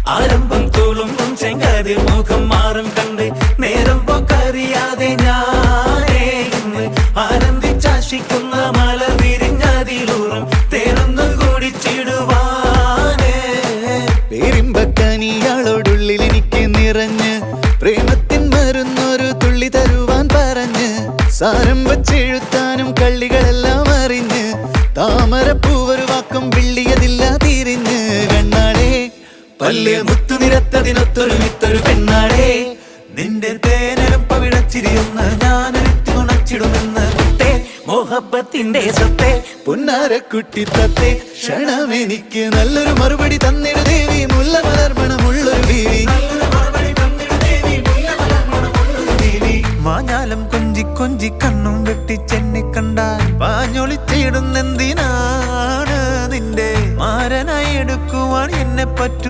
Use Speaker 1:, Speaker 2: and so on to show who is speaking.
Speaker 1: ആരംഭം തുളുമ്പും ചെങ്കതിർ മുഖം മാറും കണ്ട് നേരം പൊക്കറിയാതെ ഞാനേ ഇന്ന് ആനന്ദിച്ചാശിക്കുന്ന മല വിരിഞ്ഞതിലൂറും തേനൊന്നു കുടിച്ചിടുവാനേ.
Speaker 2: പേരിമ്പക്കനിയാളോടുള്ളിൽ എനിക്ക് നിറഞ്ഞ് പ്രേമത്തിൻ മരുന്നൊരു തുള്ളി തരുവാൻ പറഞ്ഞ് സാരം വച്ചെഴുത്താനും കള്ളികളെല്ലാം അറിഞ്ഞ് താമരപ്പൂവൊരു വാക്കും വിള്ളിയതില്ല തിരിഞ്ഞ് കണ്ണാളെ
Speaker 1: പല്ല് മുത്തു നിരത്തതിനൊത്തൊരു മിത്തൊരു പെണ്ണാടേ നിന്റെ തേനലും പവിഴച്ചിരിയൊന്ന് ഞാനൊരുത്തി ഉണച്ചിടുമെന്ന് മുത്തേ മോഹബത്തിന്റെ സത്തേ
Speaker 2: പുന്നാരക്കുട്ടി തത്തേ ക്ഷണമെനിക്ക് നല്ലൊരു മറുപടി തന്നിട ദേവി.